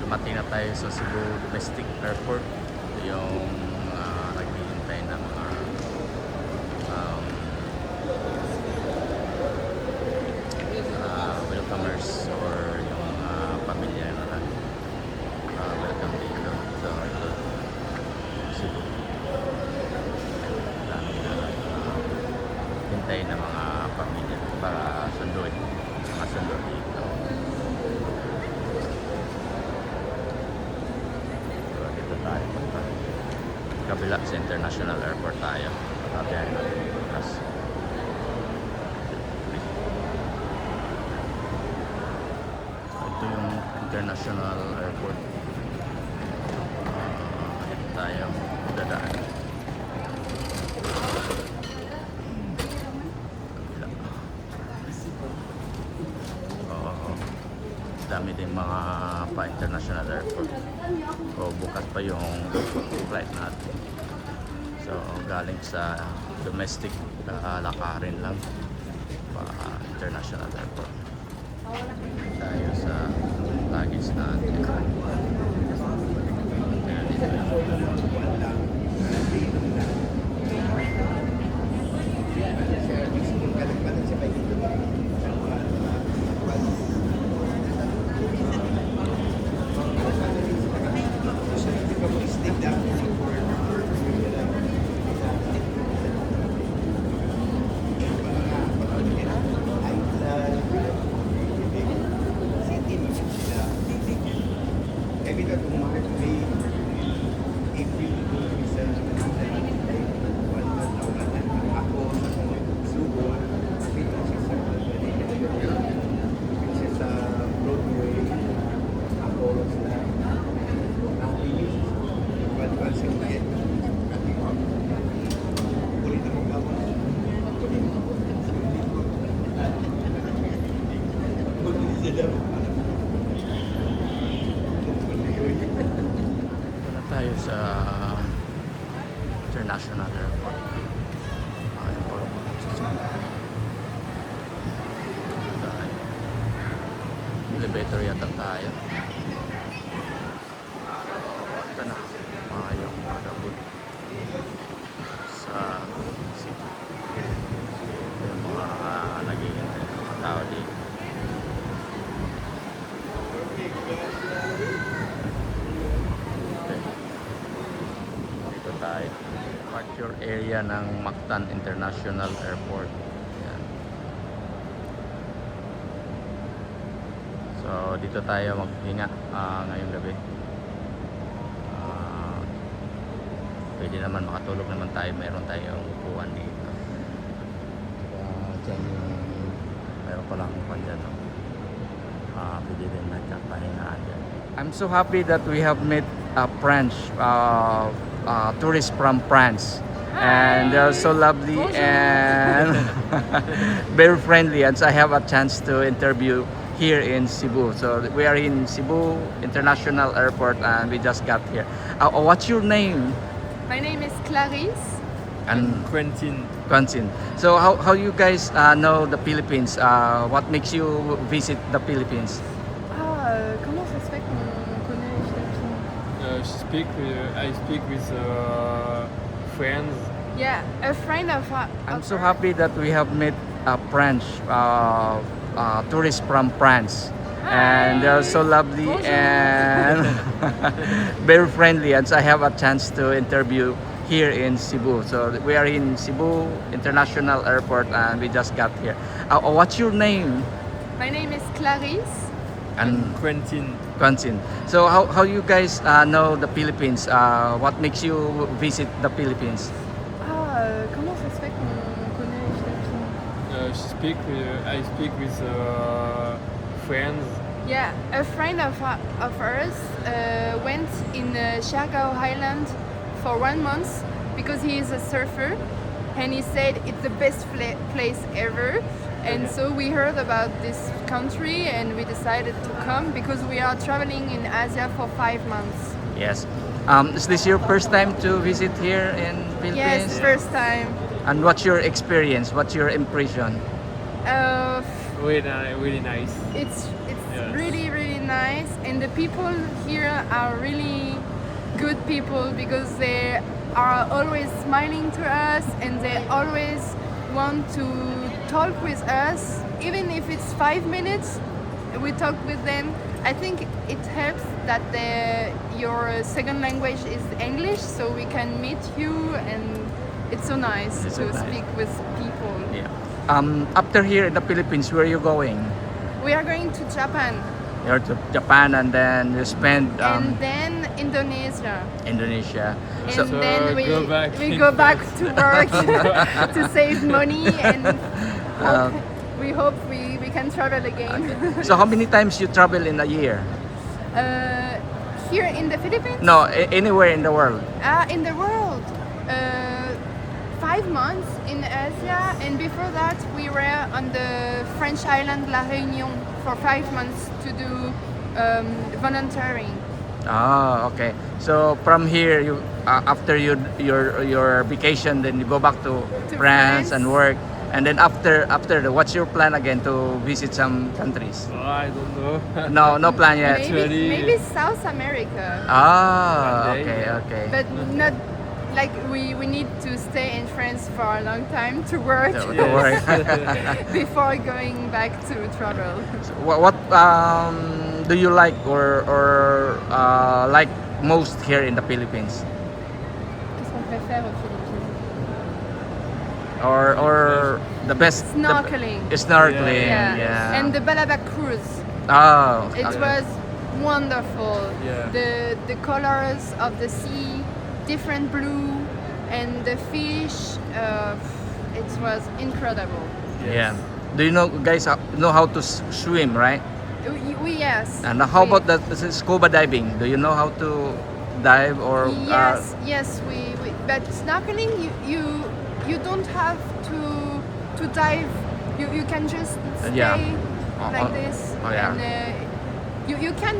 dumating na tayo sa Cebu Domestic Airport. Ito yung naghihintay ng um, welcomers or yung pamilya na welcome dito. So ito, Cebu. Dami na hintay ng mga pamilya para sunduin. Mga sundo dito. So dito tayo punta. Kabila sa International Airport tayo. Patabihan natin bukas. Ito yung International Airport. Dito tayo dadaan. Kabila. Dami din mga pa-international airport. So bukas pa yung flight natin. So galing sa domestic lakarin lang pa international airport. Tayo sa luggage natin. Ayan, dito yung tayo sa International Airport. Ayun po. Elevator yata tayo. Ito na. Yung pag-abot sa city. Yung mga naghihintay ng mga tao dito. Dito tayo. Departure area ng Mactan International Airport. Yan. So dito tayo maghinga ngayong gabi. Pwede naman makatulog naman tayo. Meron tayong upuan dito. Dyan yung meron palang upuan dyan. No? Pwede din nagkapahingaan dyan. I'm so happy that we have met French tourists from France. And they're so lovely and very friendly. And so I have a chance to interview here in Cebu. So we are in Cebu International Airport and we just got here. What's your name? My name is Clarisse. And Quentin. Quentin. So how you guys know the Philippines? What makes you visit the Philippines? Comment ça se fait qu'on connaît les Philippines? I speak with friends. Yeah, a friend of I'm so happy that we have met French tourists from France. And they're so lovely Bonjour. and very friendly. And so I have a chance to interview here in Cebu. So we are in Cebu International Airport and we just got here. What's your name? My name is Clarisse. And Quentin. Quentin. So how you guys know the Philippines? What makes you visit the Philippines? Comment ça se fait qu'on connaît les Philippines? I speak with friends. Yeah, a friend of ours went in Siargao Island for 1 month because he is a surfer, and he said it's the best place ever. And so we heard about this country and we decided to come because we are traveling in Asia for 5 months. Yes. Is this your first time to visit here in Philippines? Yes, first time. And what's your experience? What's your impression? Uh, Really nice. it's Yeah. really nice, and the people here are really good people because they are always smiling to us and they always want to talk with us, even if it's 5 minutes. We talk with them. I think it helps that your second language is English, so we can meet you, and it's so nice It's to so nice. speak with people. Yeah. After here in the Philippines, where are you going? We are going to Japan You're to Japan and then you spend and then Indonesia. Indonesia. And So, then we go back. go back to work to save money, and Uh, we hope we can travel again. so how many times you travel in a year? Here in the Philippines? No, anywhere in the world. In the world. 5 months in Asia, and before that we were on the French island La Réunion for 5 months to do volunteering. Ah, okay. So from here, you after your vacation, then you go back to France France. and work, and then after what's your plan again to visit some countries? Oh, I don't know. No plan yet. Maybe South America, Ah, One okay, day. okay. but not like we need to stay in France for a long time to work So, don't worry. before going back to travel. So, what do you like or like most here in the Philippines? Qu'est-ce qu'on préfère aux Philippines? Or the best Snorkeling. Snorkeling, Yeah. yeah. And the Balabac cruise. Oh, It okay. was wonderful. Yeah. The colors of the sea, different blue, and the fish. It was incredible. Yeah. Do you know, guys, know how to swim, right? Yes. And how we- about the scuba diving? Do you know how to dive or? Yes. We but snorkeling, you don't have to dive. You can just stay Yeah. like this. Oh, yeah. And, you can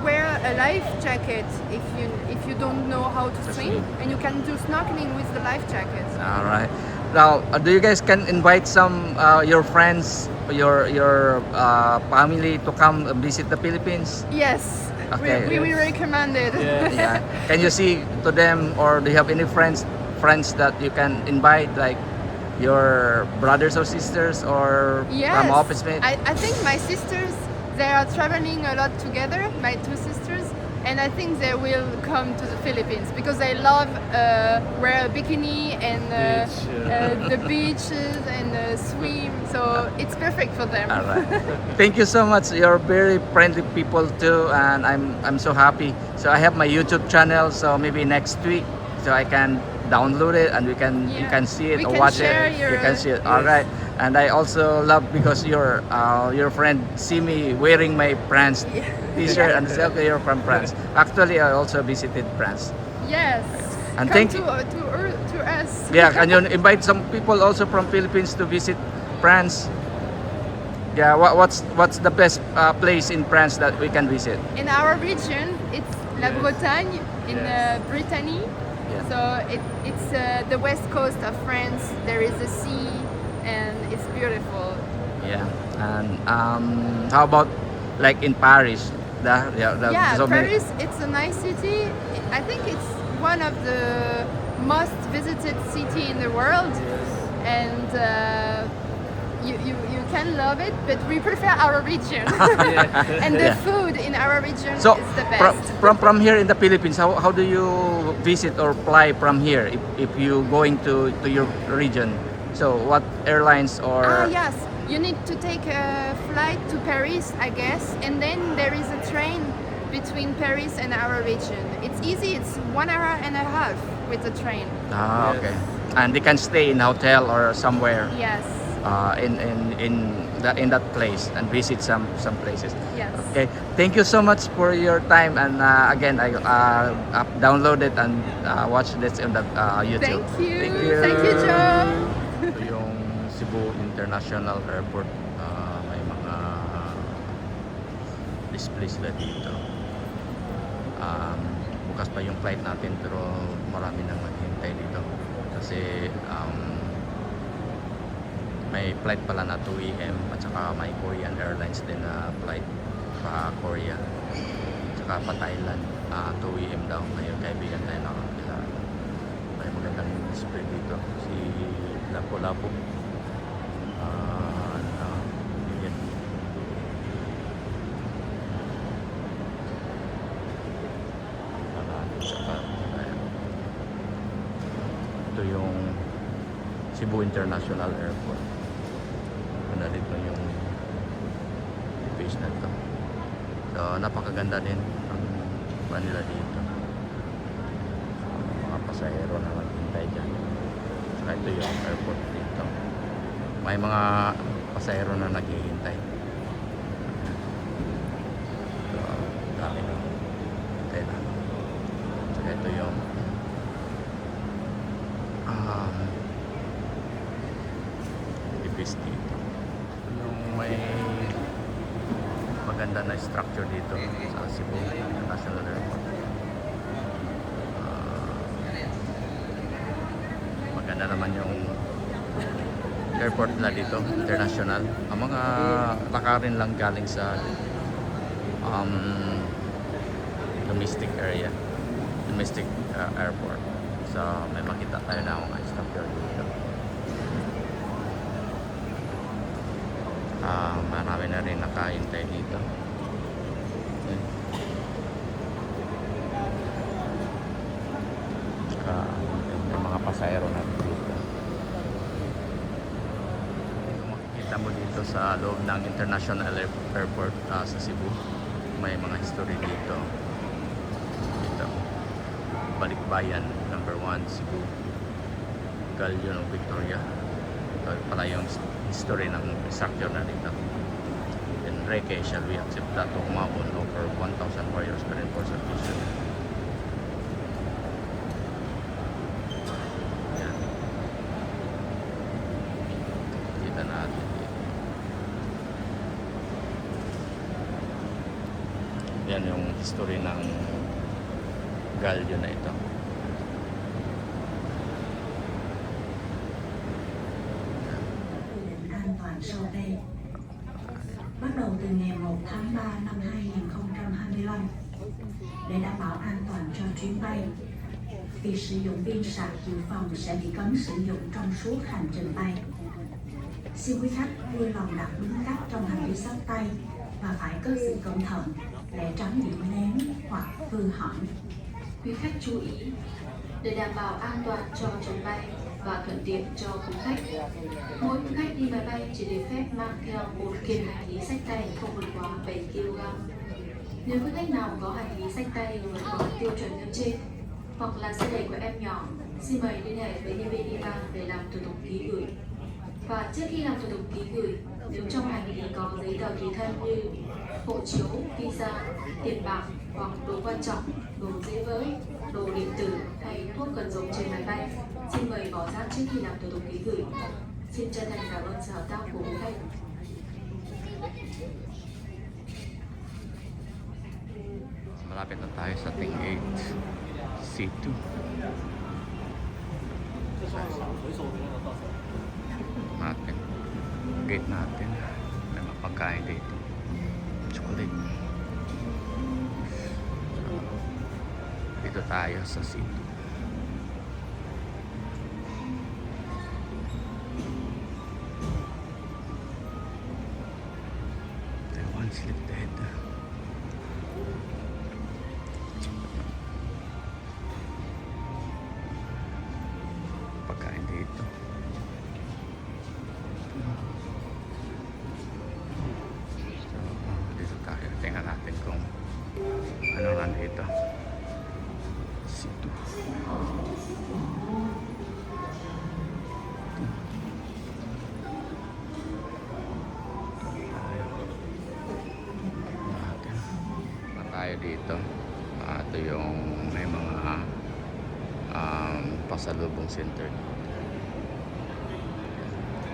wear a life jacket if you don't know how to swim, and you can do snorkeling with the life jacket. All right. Now, do you guys can invite some your friends, your family to come visit the Philippines? Yes, Okay. we recommend it. Yeah. Yeah. Can you see to them, or do you have any friends that you can invite, like your brothers or sisters, or Yes, from office mate? I think my sisters, they are traveling a lot together, my two sisters, and I think they will come to the Philippines because they love wear a bikini and Beach, the beaches and swim, so it's perfect for them. All right. Thank you so much. You're very friendly people too, and I'm so happy. So I have my YouTube channel. So maybe next week, so I can download it and you Yeah. can see it We or can watch share it. You your- can see it. All right. And I also love because your friend see me wearing my France Yeah. T-shirt and say, okay, you're from France. Actually, I also visited France. Yes, And come thank to, you. to us. Yeah, can you invite some people also from Philippines to visit France? Yeah, what's the best place in France that we can visit? In our region, it's La Yes. Bretagne in Yes. Brittany. Yeah. So it's the west coast of France. There is a sea, and it's beautiful. Yeah, and how about like in Paris? Yeah, so many- Paris. It's a nice city. I think it's one of the most visited city in the world, and you can love it. But we prefer our region, and the Yeah. food in our region So is the best. from here in the Philippines, how do you visit or fly from here if you going to your region? So what airlines or Yes, you need to take a flight to Paris, I guess, and then there is a train between Paris and our region. It's easy. It's 1 hour and a half with the train. Ah, Yes. okay, and they can stay in a hotel or somewhere Yes, in that place and visit some places. yes. Okay, thank you so much for your time, and again I downloaded and watched this on the YouTube. Thank you. Thank you, Joe. Ito yung Cebu International Airport. May mga display sila dito. Bukas pa yung flight natin pero marami nang maghintay dito. Kasi may flight pala na 2 AM at saka may Korean Airlines din na flight. pa Korea, tsaka pa Thailand. 2 AM daw. Ngayon kaibigan tayo nakakilala. May magandang display dito. Si Lapu-Lapu. Yan. Ito yung Cebu International Airport. Dito yung base na ito. So, napakaganda din ang Manila dito. Mga pasahero na maghintay dyan. Saka ito yung airport dito. May mga pasahero na naghihintay. So, dami na. Hintay na. Saka ito yung base dito. Yung may maganda na structure dito sa Cebu International Airport. Maganda naman yung airport nila dito, international. Ang mga lakarin lang galing sa domestic area, domestic airport. So may makita tayo na mga structure dito. Marami na rin nakahintay dito. May mga pasahero na dito. Makikita mo dito sa loob ng International Airport sa Cebu. May mga history dito. Dito. Balikbayan, number 1, Cebu. Galleon of Victoria. Ito pala yung history ng structure na dito. Enrique shall we accept that to Maon over 1,000 warriors to reinforce our vision. Yan. Kita natin dito. Yan yung history ng galleon na ito. Sau đây bắt đầu từ ngày 1 tháng 3 năm 2025 để đảm bảo an toàn cho chuyến bay. Việc sử dụng pin sạc dự phòng sẽ bị cấm sử dụng trong suốt hành trình bay. Xin quý khách vui lòng đặt đúng cách trong hành lý xách tay và phải cất giữ cẩn thận để tránh bị ném hoặc hư hỏng. Quý khách chú ý, để đảm bảo an toàn cho chuyến bay và thuận tiện cho quý khách, mỗi quý khách đi máy bay chỉ được phép mang theo một kiện hành lý xách tay không vượt quá 7 kg. Nếu quý khách nào có hành lý xách tay vượt quá tiêu chuẩn nêu trên hoặc là xe đẩy của em nhỏ, xin mời liên hệ với nhân viên y tế để làm thủ tục ký gửi. Và trước khi làm thủ tục ký gửi, nếu trong hành lý có giấy tờ tùy thân như hộ chiếu, visa, tiền bạc hoặc đồ quan trọng, đồ dễ vỡ, đồ điện tử hay thuốc cần dùng trên máy bay, xin mời bỏ rác trước khi làm thủ tục ký gửi. Xin chân thành cảm ơn sự hợp tác của quý khách. Malapit na tayo sa ating 8C2. Natin. Gate natin. May mapagkain dito. Chocolate. Dito tayo sa C2. Once lifted. Pagkain dito. So, dito tayo. Tingnan natin kung ano nga dito. Sito. Tayo dito. Ito yung may mga pasalubong center dito.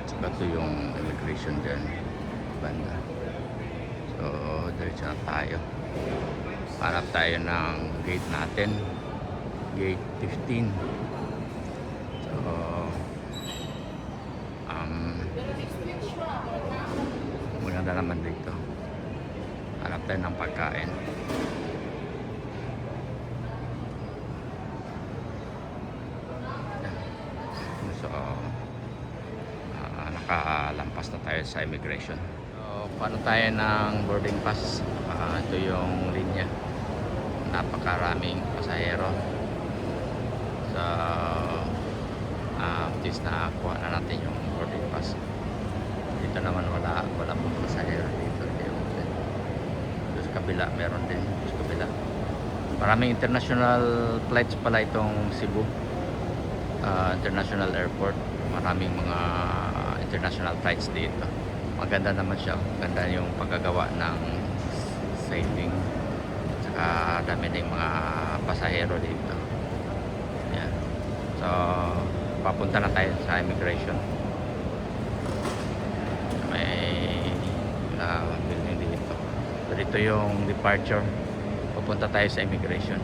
Saka ito yung immigration dyan banda. So diretso na tayo. Hanap tayo ng gate natin, gate 15. So maganda naman dito. Hanap tayo ng nakalampas na tayo sa immigration. So, paano tayo ng boarding pass? Ito yung linya. Napakaraming pasahero. So, at least nakakuha na natin yung boarding pass. Dito naman wala pong pasahero dito. Doon sa kabila meron din. Sa kabila. Maraming international flights pala itong Cebu International Airport. Maraming mga international flights dito. Maganda naman siya. Maganda yung paggagawa ng sailing. Saka dami ng mga pasahero dito. Yan. So, papunta na tayo sa immigration. May building dito. So, dito yung departure. Papunta tayo sa immigration.